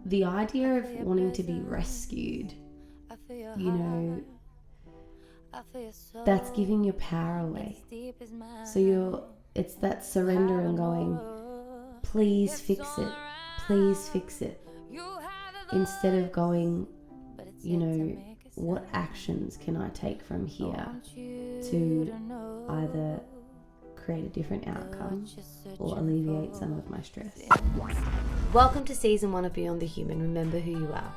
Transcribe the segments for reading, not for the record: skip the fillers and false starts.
the idea of wanting to be rescued, you know, that's giving your power away. So it's that surrender and going, please fix it, please fix it. Instead of going, you know, what actions can I take from here to either create a different outcome or alleviate some of my stress. Welcome to season 1 of Beyond the Human. Remember who you are.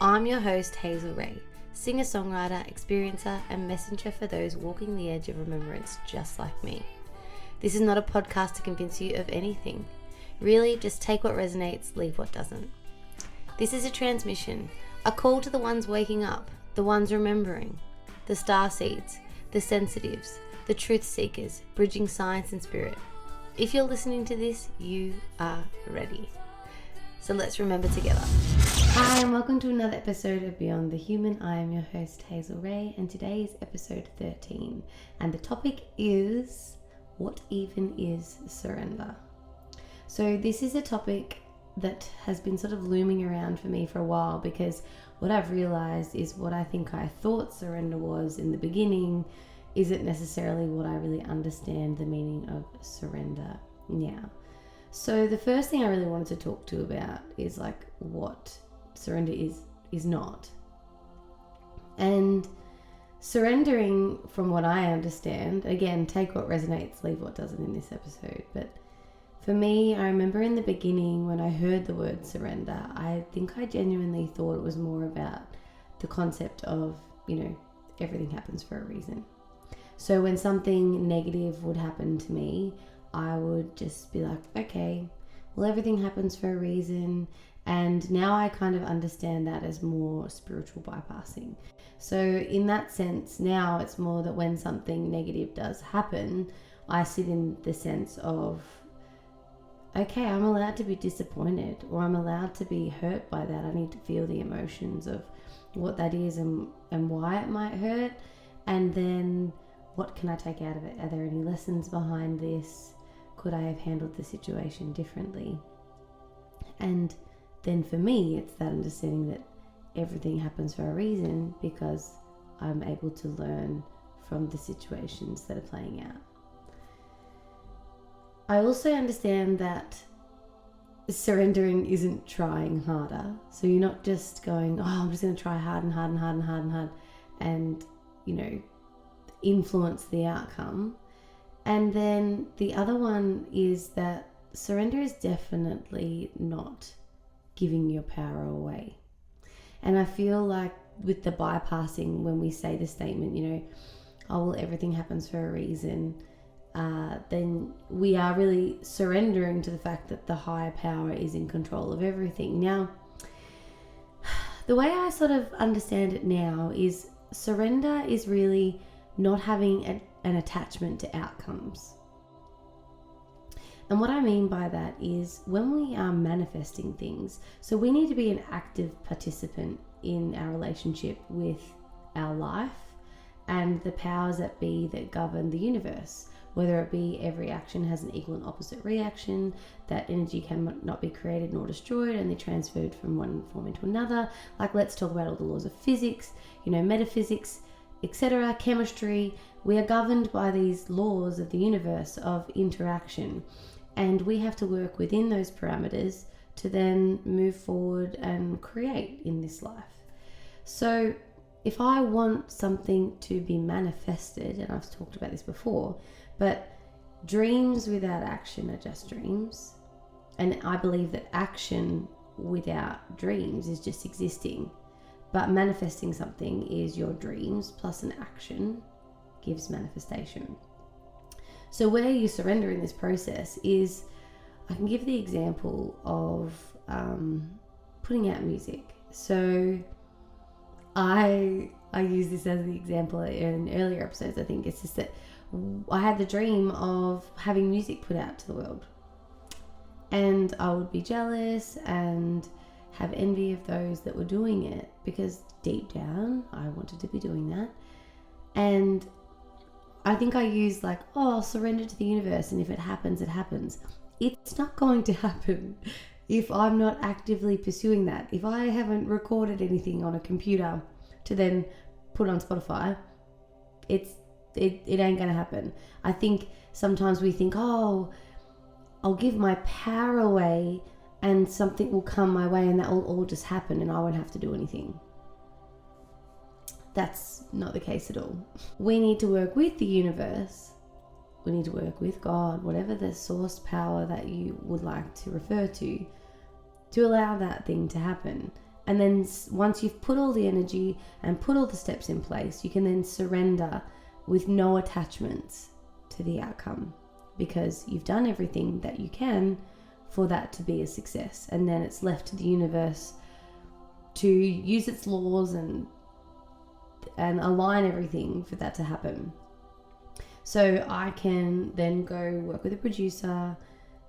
I'm your host, Hazel Ray, singer-songwriter, experiencer, and messenger for those walking the edge of remembrance just like me. This is not a podcast to convince you of anything. Really, just take what resonates, leave what doesn't. This is a transmission, a call to the ones waking up, the ones remembering, the starseeds, the sensitives, the truth seekers, bridging science and spirit. If you're listening to this, you are ready. So let's remember together. Hi, and welcome to another episode of Beyond the Human. I am your host, Hazel Ray, and today is episode 13. And the topic is, what even is surrender? So this is a topic that has been sort of looming around for me for a while, because what I've realized is what I think I thought surrender was in the beginning isn't necessarily what I really understand the meaning of surrender now. So the first thing I really wanted to talk to about is like what surrender is not. And surrendering, from what I understand, again, take what resonates, leave what doesn't in this episode, but for me, I remember in the beginning when I heard the word surrender, I think I genuinely thought it was more about the concept of, you know, everything happens for a reason. So when something negative would happen to me, I would just be like, okay, well, everything happens for a reason. And now I kind of understand that as more spiritual bypassing. So in that sense, now it's more that when something negative does happen, I sit in the sense of, okay, I'm allowed to be disappointed, or I'm allowed to be hurt by that. I need to feel the emotions of what that is and why it might hurt. And then what can I take out of it? Are there any lessons behind this? Could I have handled the situation differently? And then for me, it's that understanding that everything happens for a reason, because I'm able to learn from the situations that are playing out. I also understand that surrendering isn't trying harder. So you're not just going, oh, I'm just going to try hard and hard and hard and hard and hard and, you know, influence the outcome. And then the other one is that surrender is definitely not giving your power away. And I feel like with the bypassing, when we say the statement, you know, oh, well, everything happens for a reason, then we are really surrendering to the fact that the higher power is in control of everything. Now, the way I sort of understand it now is surrender is really not having an attachment to outcomes. And what I mean by that is when we are manifesting things, so we need to be an active participant in our relationship with our life and the powers that be that govern the universe. Whether it be every action has an equal and opposite reaction, that energy cannot be created nor destroyed, only transferred from one form into another. Like, let's talk about all the laws of physics, you know, metaphysics, etc., chemistry. We are governed by these laws of the universe of interaction, and we have to work within those parameters to then move forward and create in this life. So if I want something to be manifested, and I've talked about this before, but dreams without action are just dreams. And I believe that action without dreams is just existing. But manifesting something is your dreams plus an action gives manifestation. So where you surrender in this process is, I can give the example of putting out music. So I use this as the example in earlier episodes. I think it's just that I had the dream of having music put out to the world, and I would be jealous and have envy of those that were doing it, because deep down I wanted to be doing that. And I think I used like, oh, I'll surrender to the universe, and if it happens, it happens. It's not going to happen. if I'm not actively pursuing that, if I haven't recorded anything on a computer to then put on Spotify, it ain't gonna happen. I think sometimes we think, oh, I'll give my power away and something will come my way and that will all just happen and I won't have to do anything. That's not the case at all. We need to work with the universe. We need to work with God, whatever the source power that you would like to refer to allow that thing to happen. And then once you've put all the energy and put all the steps in place, you can then surrender with no attachments to the outcome, because you've done everything that you can for that to be a success. And then it's left to the universe to use its laws and align everything for that to happen. So I can then go work with a producer,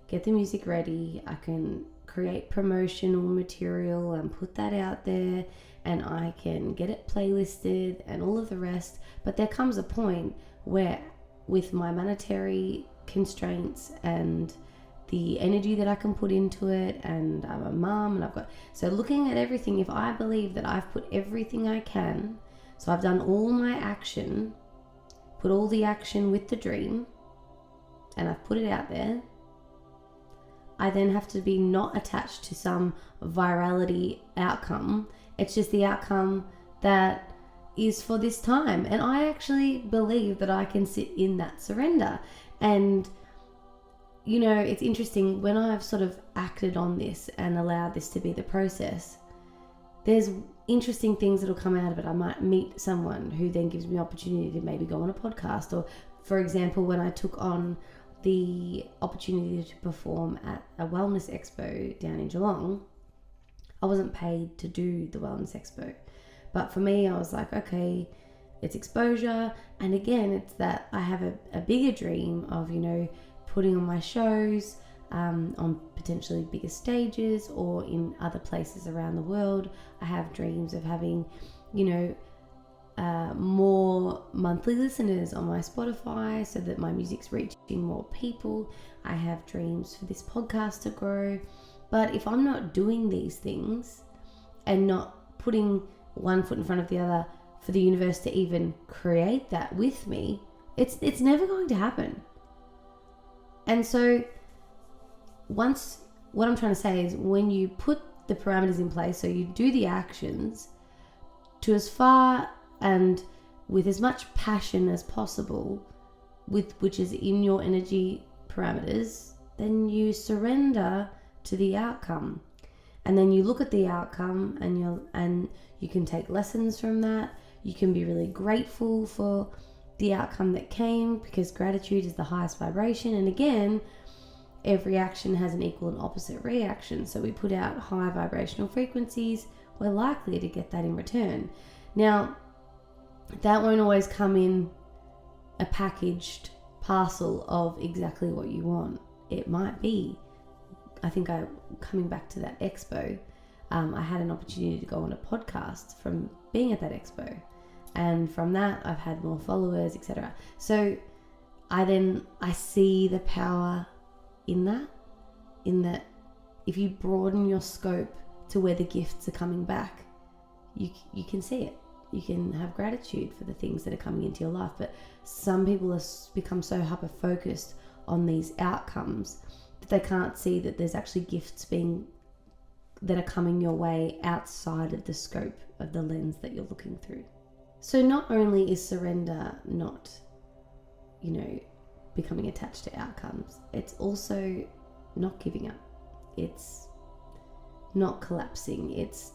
get the music ready, I can create promotional material and put that out there, and I can get it playlisted and all of the rest. But there comes a point where, with my monetary constraints and the energy that I can put into it, and I'm a mom and so looking at everything, if I believe that I've put everything I can, so I've done all my action, put all the action with the dream, and I've put it out there, I then have to be not attached to some virality outcome. It's just the outcome that is for this time. And I actually believe that I can sit in that surrender. And, you know, it's interesting, when I've sort of acted on this and allowed this to be the process, there's interesting things that'll come out of it. I might meet someone who then gives me opportunity to maybe go on a podcast. Or, for example, when I took on the opportunity to perform at a wellness expo down in Geelong, I wasn't paid to do the wellness expo. But for me, I was like, okay, it's exposure. And again, it's that I have a bigger dream of, you know, putting on my shows on potentially bigger stages or in other places around the world. I have dreams of having, you know, more monthly listeners on my Spotify so that my music's reaching more people. I have dreams for this podcast to grow. But if I'm not doing these things and not putting one foot in front of the other for the universe to even create that with me, it's never going to happen. And so what I'm trying to say is, when you put the parameters in place, so you do the actions to as far and with as much passion as possible, which is in your energy parameters, then you surrender to the outcome. And then you look at the outcome and you can take lessons from that. You can be really grateful for the outcome that came, because gratitude is the highest vibration. And again, every action has an equal and opposite reaction. So we put out high vibrational frequencies, we're likely to get that in return. Now, that won't always come in a packaged parcel of exactly what you want. It might be, coming back to that expo, I had an opportunity to go on a podcast from being at that expo. And from that, I've had more followers, etc. So I see the power in that if you broaden your scope to where the gifts are coming back, you can see it. You can have gratitude for the things that are coming into your life. But some people have become so hyper focused on these outcomes that they can't see that there's actually gifts that are coming your way outside of the scope of the lens that you're looking through. So not only is surrender not, you know, becoming attached to outcomes, it's also not giving up. It's not collapsing. It's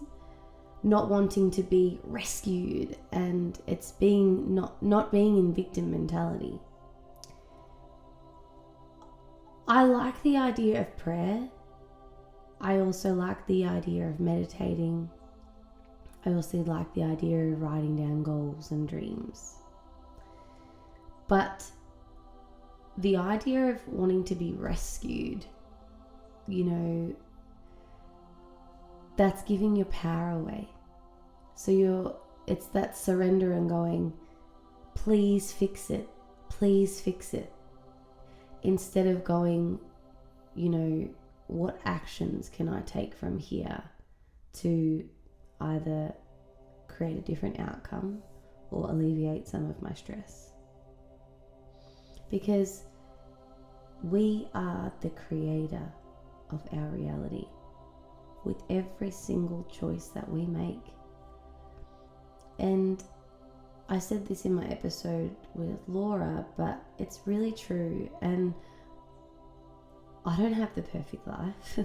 not wanting to be rescued, and it's being not being in victim mentality. I like the idea of prayer. I also like the idea of meditating. I also like the idea of writing down goals and dreams. But the idea of wanting to be rescued, you know, that's giving your power away. So it's that surrender and going, please fix it, please fix it. Instead of going, you know, what actions can I take from here to either create a different outcome or alleviate some of my stress? Because we are the creator of our reality with every single choice that we make. And I said this in my episode with Laura, but it's really true. And I don't have the perfect life.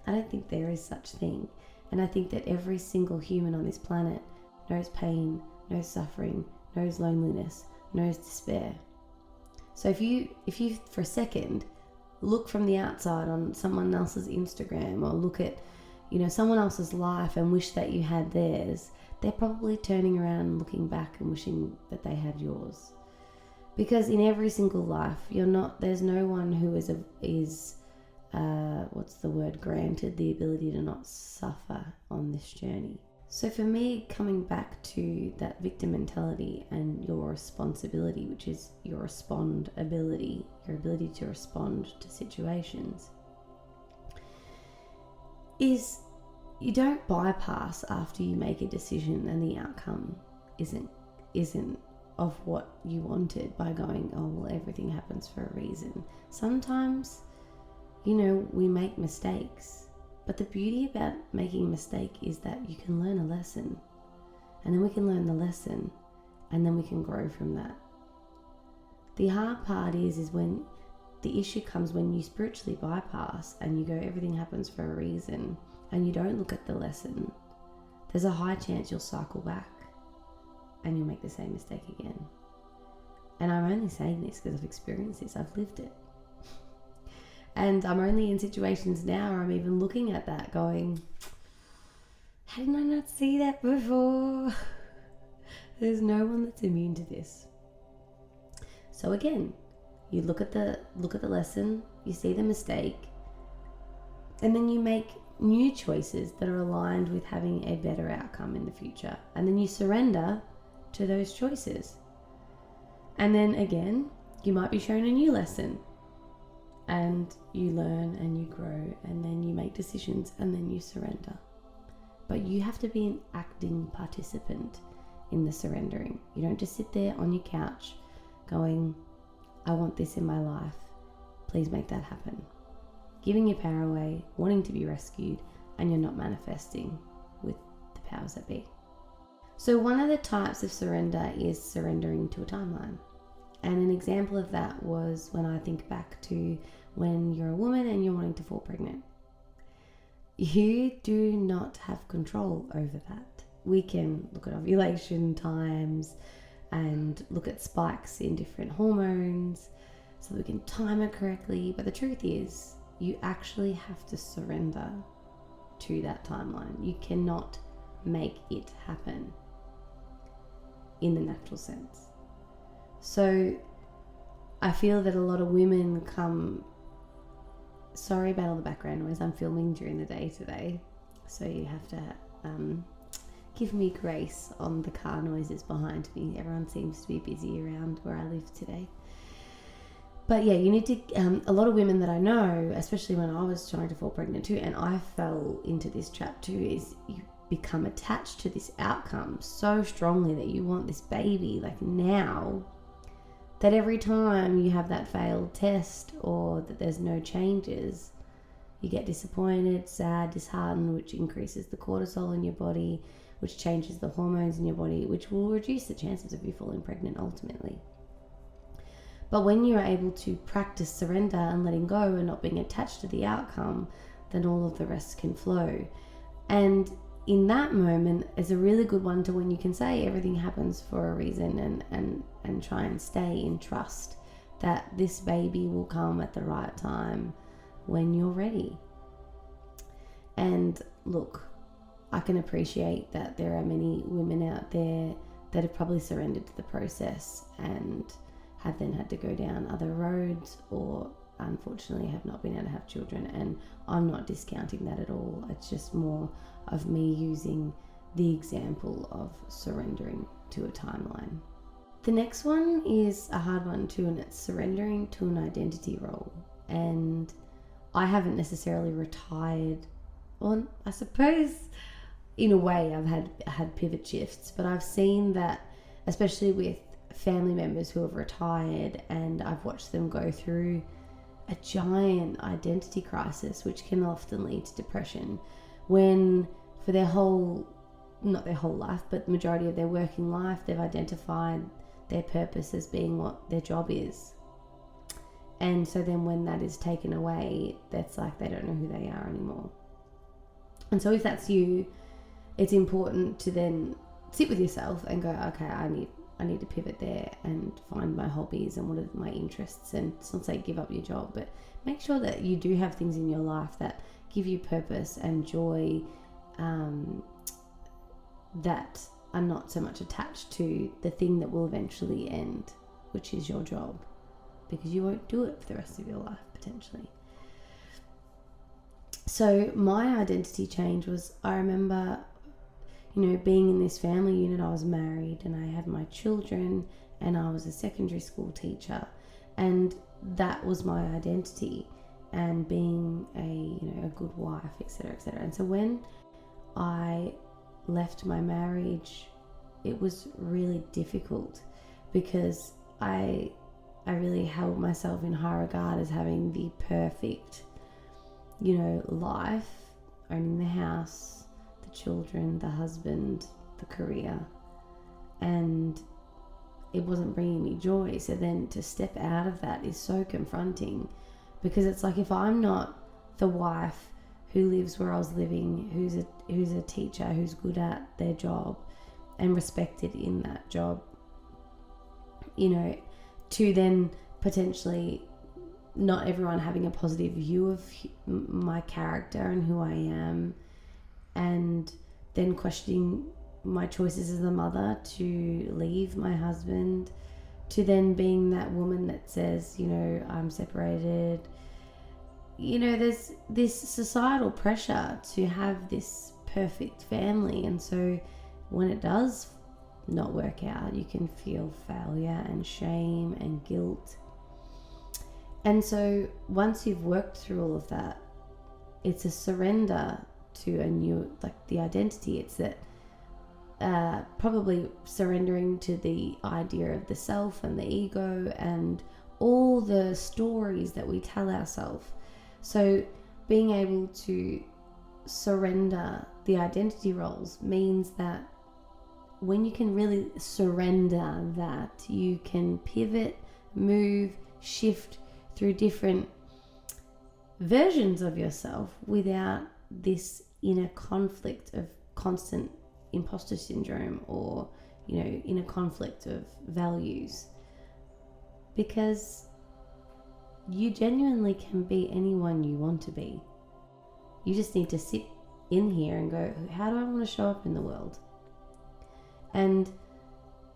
I don't think there is such thing. And I think that every single human on this planet knows pain, knows suffering, knows loneliness, knows despair. So if you for a second look from the outside on someone else's Instagram, or look at, someone else's life and wish that you had theirs, they're probably turning around and looking back and wishing that they had yours. Because in every single life, there's no one who is granted the ability to not suffer on this journey. So for me, coming back to that victim mentality and your responsibility, which is your respond ability, your ability to respond to situations, is you don't bypass after you make a decision and the outcome isn't of what you wanted by going, oh, well, everything happens for a reason. Sometimes, we make mistakes. But the beauty about making a mistake is that you can learn a lesson, and then we can learn the lesson, and then we can grow from that. The hard part is when the issue comes when you spiritually bypass and you go, everything happens for a reason, and you don't look at the lesson. There's a high chance you'll cycle back and you'll make the same mistake again. And I'm only saying this because I've experienced this. I've lived it. And I'm only in situations now where I'm even looking at that going, how did I not see that before? There's no one that's immune to this. So again, you look at the lesson, you see the mistake, and then you make new choices that are aligned with having a better outcome in the future. And then you surrender to those choices. And then again, you might be shown a new lesson. And you learn and you grow, and then you make decisions, and then you surrender. But you have to be an acting participant in the surrendering. You don't just sit there on your couch going, I want this in my life. Please make that happen. Giving your power away, wanting to be rescued, and you're not manifesting with the powers that be. So one of the types of surrender is surrendering to a timeline. And an example of that was when I think back to when you're a woman and you're wanting to fall pregnant. You do not have control over that. We can look at ovulation times and look at spikes in different hormones so that we can time it correctly. But the truth is, you actually have to surrender to that timeline. You cannot make it happen in the natural sense. So I feel that a lot of women come, sorry about all the background noise, I'm filming during the day today, so you have to give me grace on the car noises behind me. Everyone seems to be busy around where I live today. But yeah, you need to, a lot of women that I know, especially when I was trying to fall pregnant too, and I fell into this trap too, is you become attached to this outcome so strongly that you want this baby like now, that every time you have that failed test or that there's no changes, you get disappointed, sad, disheartened, which increases the cortisol in your body, which changes the hormones in your body, which will reduce the chances of you falling pregnant ultimately. But when you're able to practice surrender and letting go and not being attached to the outcome, then all of the rest can flow. And in that moment is a really good one to when you can say everything happens for a reason, and try and stay in trust that this baby will come at the right time when you're ready. And look, I can appreciate that there are many women out there that have probably surrendered to the process and have then had to go down other roads, or unfortunately have not been able to have children, and I'm not discounting that at all. It's just more of me using the example of surrendering to a timeline. The next one is a hard one too, and it's surrendering to an identity role. And I haven't necessarily retired. Well, I suppose in a way I've had pivot shifts, but I've seen that, especially with family members who have retired, and I've watched them go through a giant identity crisis, which can often lead to depression, when for their whole, not their whole life, but the majority of their working life, they've identified their purpose as being what their job is. And so then when that is taken away, that's like they don't know who they are anymore. And so if that's you, it's important to then sit with yourself and go, okay, I need to pivot there and find my hobbies and what are my interests. And it's not say give up your job, but make sure that you do have things in your life that give you purpose and joy, that are not so much attached to the thing that will eventually end, which is your job, because you won't do it for the rest of your life potentially. So my identity change was, I remember, being in this family unit. I was married and I had my children and I was a secondary school teacher, and that was my identity, and being a good wife, etc., etc. And so when I left my marriage, it was really difficult, because I really held myself in high regard as having the perfect, life, owning the house, the children, the husband, the career, and it wasn't bringing me joy. So then to step out of that is so confronting, because it's like, if I'm not the wife who lives where I was living, who's a teacher, who's good at their job and respected in that job, to then potentially not everyone having a positive view of my character and who I am, and then questioning my choices as a mother to leave my husband, to then being that woman that says, I'm separated. There's this societal pressure to have this perfect family, and so when it does not work out, you can feel failure and shame and guilt. And so once you've worked through all of that, it's a surrender to a new, the identity. It's that probably surrendering to the idea of the self and the ego and all the stories that we tell ourselves. So being able to surrender the identity roles means that when you can really surrender that, you can pivot, move, shift through different versions of yourself without this inner conflict of constant imposter syndrome, or inner conflict of values, because you genuinely can be anyone you want to be. You just need to sit in here and go, how do I want to show up in the world? And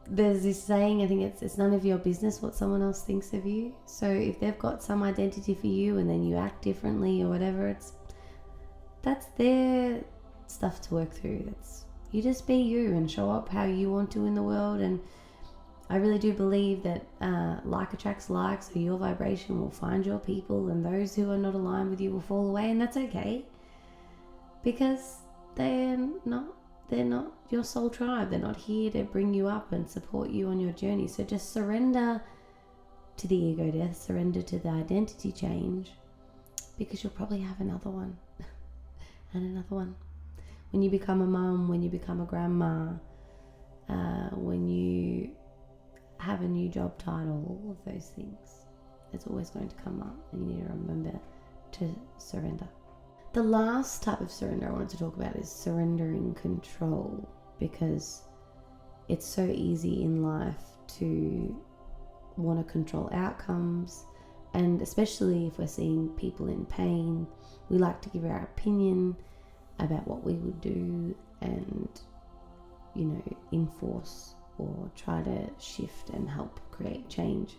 there's this saying, I think it's none of your business what someone else thinks of you. So if they've got some identity for you and then you act differently or whatever, that's their stuff to work through. You just be you and show up how you want to in the world. And I really do believe that like attracts like, so your vibration will find your people, and those who are not aligned with you will fall away, and that's okay, because they're not your soul tribe. They're not here to bring you up and support you on your journey. So just surrender to the ego death, surrender to the identity change, because you'll probably have another one and another one. When you become a mum, when you become a grandma, when you have a new job title, all of those things, it's always going to come up, and you need to remember to surrender. The last type of surrender I wanted to talk about is surrendering control, because it's so easy in life to want to control outcomes, and especially if we're seeing people in pain, we like to give our opinion about what we would do and, enforce or try to shift and help create change.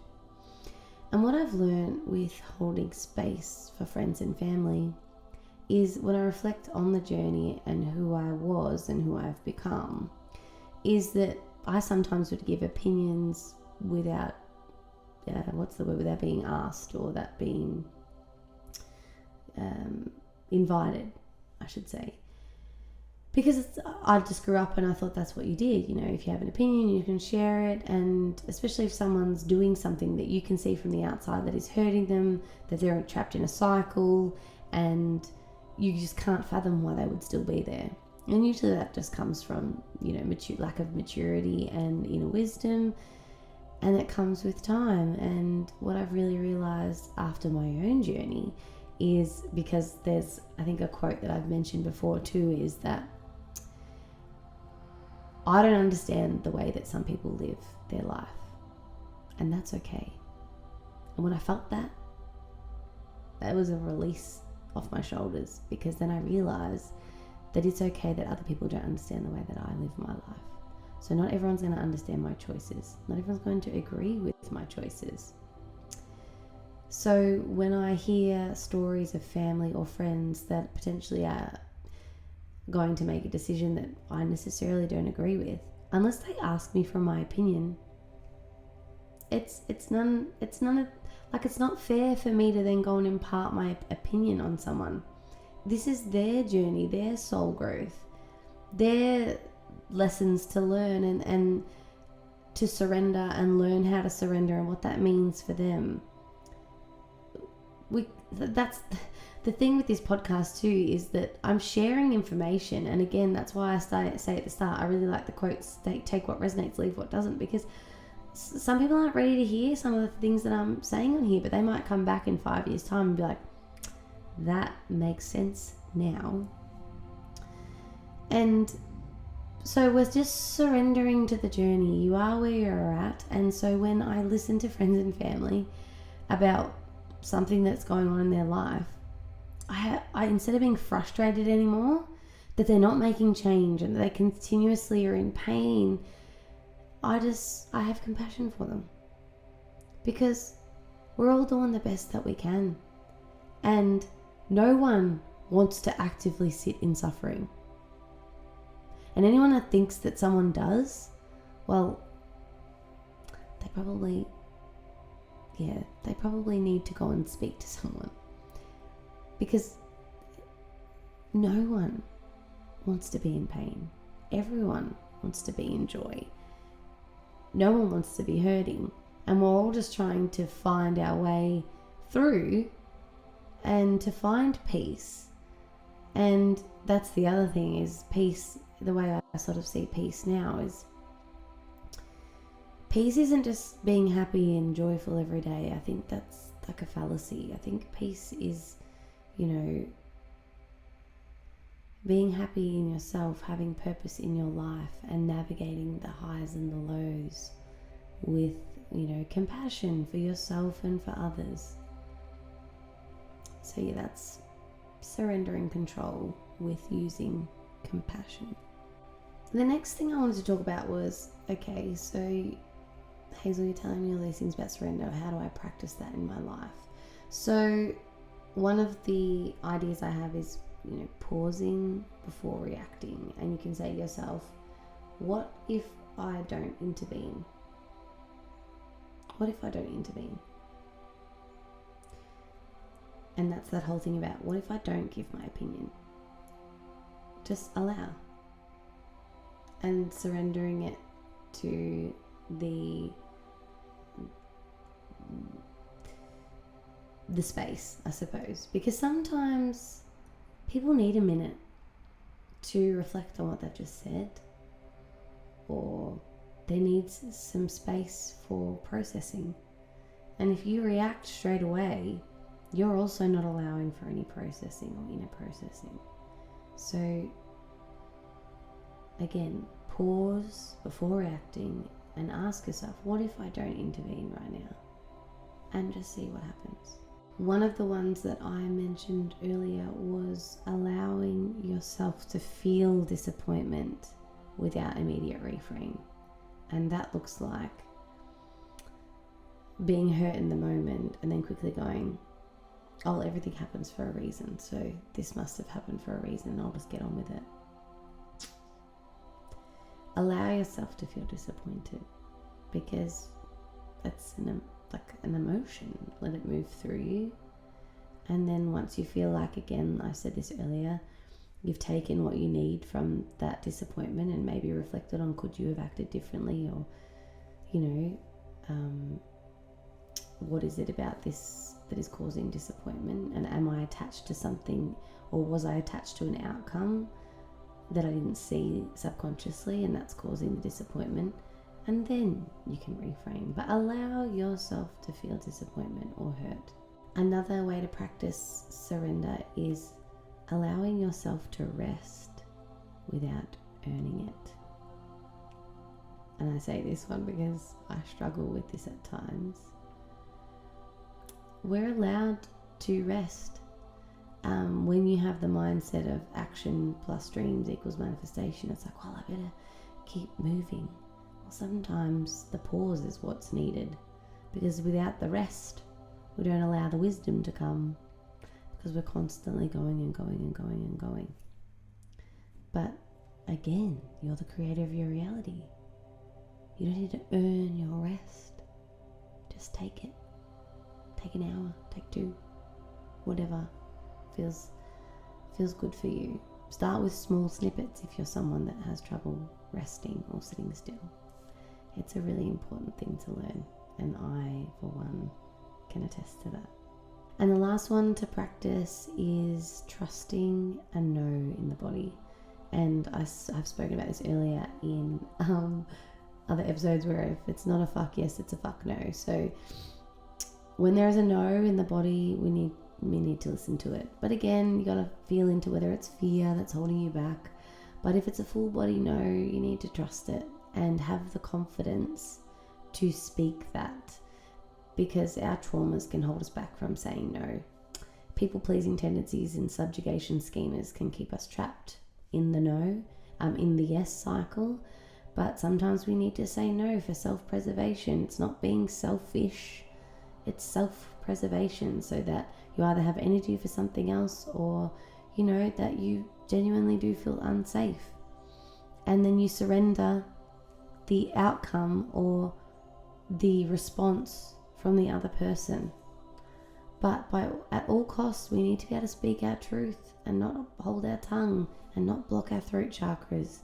And what I've learned with holding space for friends and family is, when I reflect on the journey and who I was and who I've become, is that I sometimes would give opinions without, without being asked, or that being invited, I should say. Because I just grew up and I thought that's what you did. You know, if you have an opinion, you can share it. And especially if someone's doing something that you can see from the outside that is hurting them, that they're trapped in a cycle, and you just can't fathom why they would still be there. And usually that just comes from, you know, lack of maturity and inner wisdom. And it comes with time. And what I've really realized after my own journey is, because there's, I think, a quote that I've mentioned before too, is that I don't understand the way that some people live their life, and that's okay. And when I felt that, that was a release off my shoulders, because then I realized that it's okay that other people don't understand the way that I live my life. So not everyone's going to understand my choices. Not everyone's going to agree with my choices. So when I hear stories of family or friends that potentially are going to make a decision that I necessarily don't agree with, unless they ask me for my opinion, it's not fair for me to then go and impart my opinion on someone. This is their journey, their soul growth, their lessons to learn, and to surrender and learn how to surrender and what that means for them. That's the thing with this podcast too, is that I'm sharing information. And again, that's why I say at the start, I really like the quotes, take what resonates, leave what doesn't, because some people aren't ready to hear some of the things that I'm saying on here, but they might come back in 5 years' time and be like, that makes sense now. And so we're just surrendering to the journey. You are where you're at. And so when I listen to friends and family about something that's going on in their life, I instead of being frustrated anymore that they're not making change and that they continuously are in pain, I have compassion for them, because we're all doing the best that we can, and no one wants to actively sit in suffering. And anyone that thinks that someone does, well, they probably need to go and speak to someone, because no one wants to be in pain. Everyone wants to be in joy. No one wants to be hurting, and we're all just trying to find our way through and to find peace. And that's the other thing, is peace. The way I sort of see peace now is, peace isn't just being happy and joyful every day. I think that's like a fallacy. I think peace is, you know, being happy in yourself, having purpose in your life, and navigating the highs and the lows with, you know, compassion for yourself and for others. So yeah, that's surrendering control with using compassion. The next thing I wanted to talk about was, okay, so Hazel, you're telling me all these things about surrender. How do I practice that in my life? So one of the ideas I have is, you know, pausing before reacting. And you can say to yourself, what if I don't intervene? What if I don't intervene? And that's that whole thing about, what if I don't give my opinion? Just allow. And surrendering it to the space, I suppose. Because sometimes people need a minute to reflect on what they've just said, or they need some space for processing. And if you react straight away, you're also not allowing for any processing or inner processing. So again, pause before reacting and ask yourself, what if I don't intervene right now? And just see what happens. One of the ones that I mentioned earlier was allowing yourself to feel disappointment without immediate reframe. And that looks like being hurt in the moment and then quickly going, oh, everything happens for a reason, so this must have happened for a reason, and I'll just get on with it. Allow yourself to feel disappointed, because it's an emotion. Let it move through you. And then once you feel like, again, I said this earlier, you've taken what you need from that disappointment and maybe reflected on, could you have acted differently, or, what is it about this that is causing disappointment? And am I attached to something, or was I attached to an outcome that I didn't see subconsciously, and that's causing the disappointment? And then you can reframe, but allow yourself to feel disappointment or hurt. Another way to practice surrender is allowing yourself to rest without earning it. And I say this one because I struggle with this at times. We're allowed to rest. When you have the mindset of action plus dreams equals manifestation, it's like, well, I better keep moving. Well, sometimes the pause is what's needed, because without the rest, we don't allow the wisdom to come, because we're constantly going and going and going and going. But again, you're the creator of your reality. You don't need to earn your rest. Just take it. Take an hour, take 2, whatever feels good for you. Start with small snippets if you're someone that has trouble resting or sitting still. It's a really important thing to learn, and I, for one, can attest to that. And the last one to practice is trusting a no in the body. And I've spoken about this earlier in other episodes, where if it's not a fuck yes, it's a fuck no. So when there is a no in the body, we need to listen to it. But again, you got to feel into whether it's fear that's holding you back. But if it's a full body no, you need to trust it and have the confidence to speak that, because our traumas can hold us back from saying no. People-pleasing tendencies and subjugation schemas can keep us trapped in the no, in the yes cycle. But sometimes we need to say no for self-preservation. It's not being selfish, it's self-preservation, so that you either have energy for something else, or that you genuinely do feel unsafe. And then you surrender the outcome or the response from the other person. But at all costs, we need to be able to speak our truth and not hold our tongue and not block our throat chakras.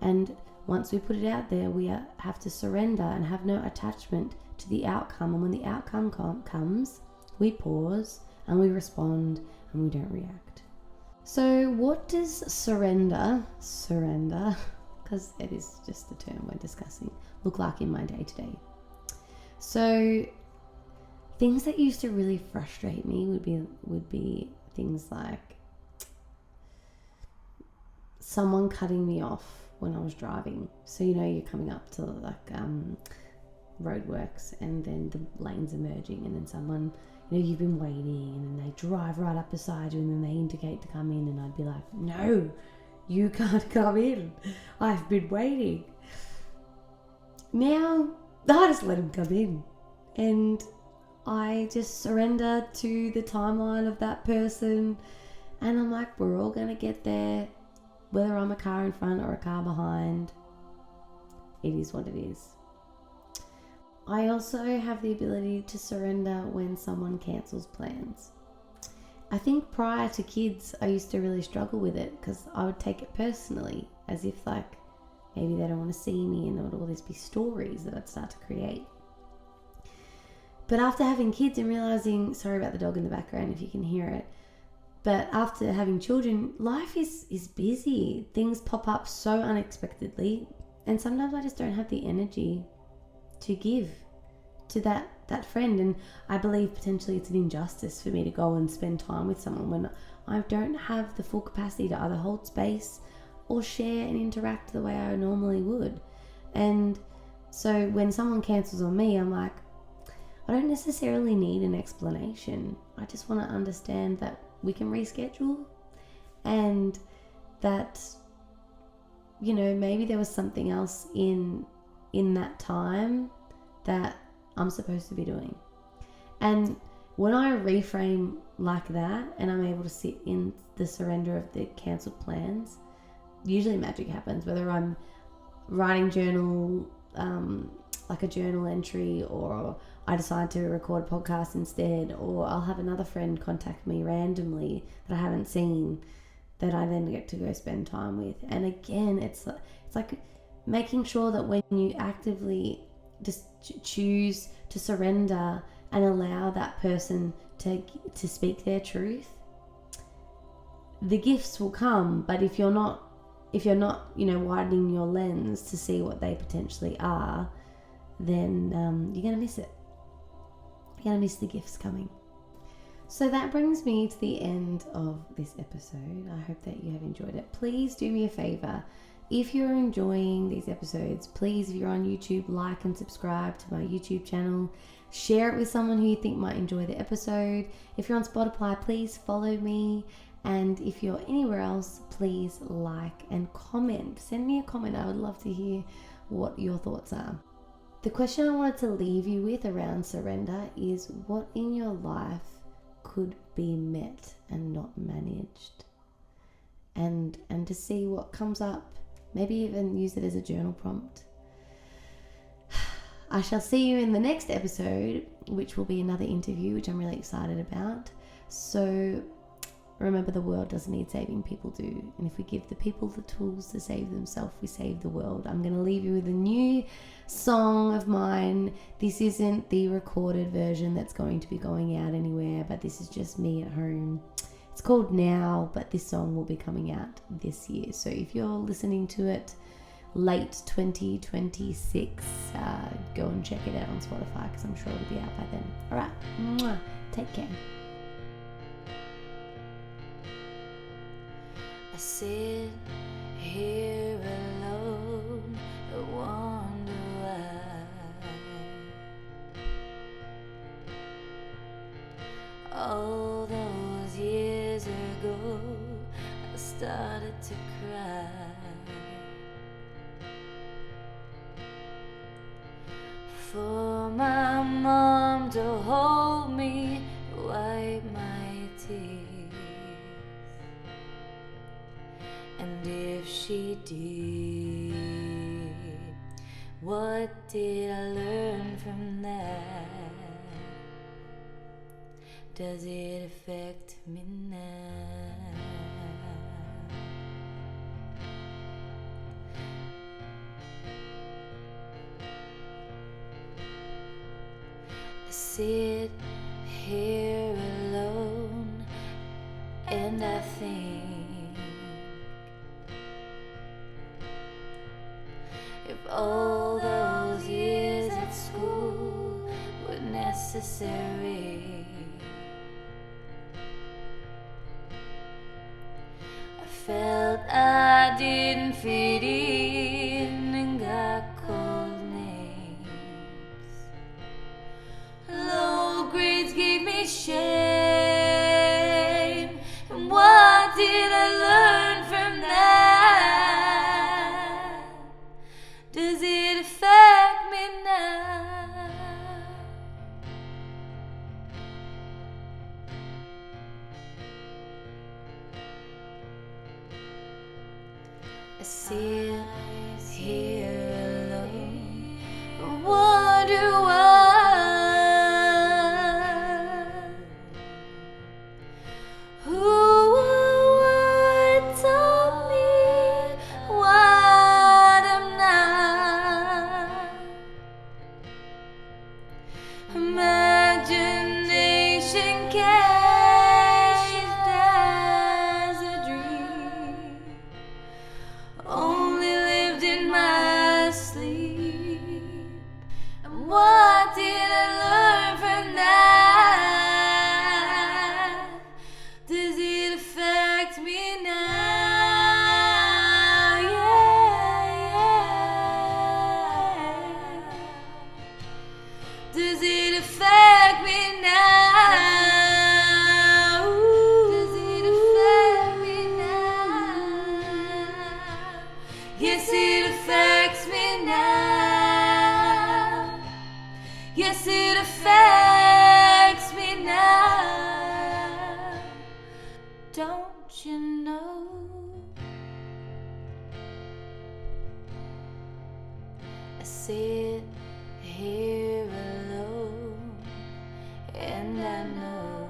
And once we put it out there, we have to surrender and have no attachment to the outcome. And when the outcome comes, we pause and we respond and we don't react. So what does surrender, because it is just the term we're discussing, look like in my day-to-day? So things that used to really frustrate me would be things like someone cutting me off when I was driving. So you're coming up to roadworks, and then the lanes are merging, and then someone, you've been waiting, and then they drive right up beside you, and then they indicate to come in, and I'd be like, no, you can't come in, I've been waiting. Now I just let them come in, and I just surrender to the timeline of that person, and I'm like, we're all gonna get there, whether I'm a car in front or a car behind. It is what it is. I also have the ability to surrender when someone cancels plans. I think prior to kids, I used to really struggle with it, because I would take it personally, as if maybe they don't want to see me, and there would always be stories that I'd start to create. But after having kids and realizing, sorry about the dog in the background if you can hear it, but after having children, life is busy. Things pop up so unexpectedly, and sometimes I just don't have the energy to give to that friend. And I believe potentially it's an injustice for me to go and spend time with someone when I don't have the full capacity to either hold space or share and interact the way I normally would. And so when someone cancels on me, I'm like, I don't necessarily need an explanation. I just want to understand that we can reschedule, and that maybe there was something else in that time that I'm supposed to be doing. And when I reframe like that, and I'm able to sit in the surrender of the cancelled plans, usually magic happens. Whether I'm writing journal like a journal entry, or I decide to record a podcast instead, or I'll have another friend contact me randomly that I haven't seen that I then get to go spend time with. And again, it's like making sure that when you actively just choose to surrender and allow that person to speak their truth, the gifts will come. But if you're not widening your lens to see what they potentially are, then you're going to miss it. You're going to miss the gifts coming. So that brings me to the end of this episode. I hope that you have enjoyed it. Please do me a favor. If you're enjoying these episodes, please, if you're on YouTube, like and subscribe to my YouTube channel. Share it with someone who you think might enjoy the episode. If you're on Spotify, please follow me. And if you're anywhere else, please like and comment. Send me a comment. I would love to hear what your thoughts are. The question I wanted to leave you with around surrender is, what in your life could be met and not managed? And to see what comes up. Maybe even use it as a journal prompt. I shall see you in the next episode, which will be another interview, which I'm really excited about. So remember, the world doesn't need saving, people do. And if we give the people the tools to save themselves, we save the world. I'm going to leave you with a new song of mine. This isn't the recorded version that's going to be going out anywhere, but this is just me at home. It's called Now, but this song will be coming out this year. So if you're listening to it late 2026, go and check it out on Spotify, because I'm sure it'll be out by then. All right. Mwah. Take care. I sit here alone, I wonder why. All those years ago, I started to cry. For my mom to hold me, wipe my tears. And if she did, what did I learn from that? Does it affect me now? I sit here alone and I think, if all those years at school were necessary, I felt I didn't fit in and got called names. Low grades gave me shame, and what did I learn from that? Does it affect me now? I sit here alone, I wonder why. Who would tell me what I'm not? Imagination caged as a dream, only lived in my sleep. And what did I learn from that? Does it affect me now? Yeah. Does it affect me now? Does it affect me now? Yes, it affects me now. Yes, it affects me now. Don't you know? I sit here alone, and I know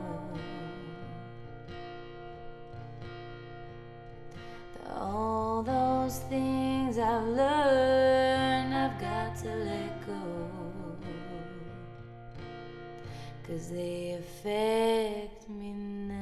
that all those things I've learned I've got to let go, 'cause they affect me now.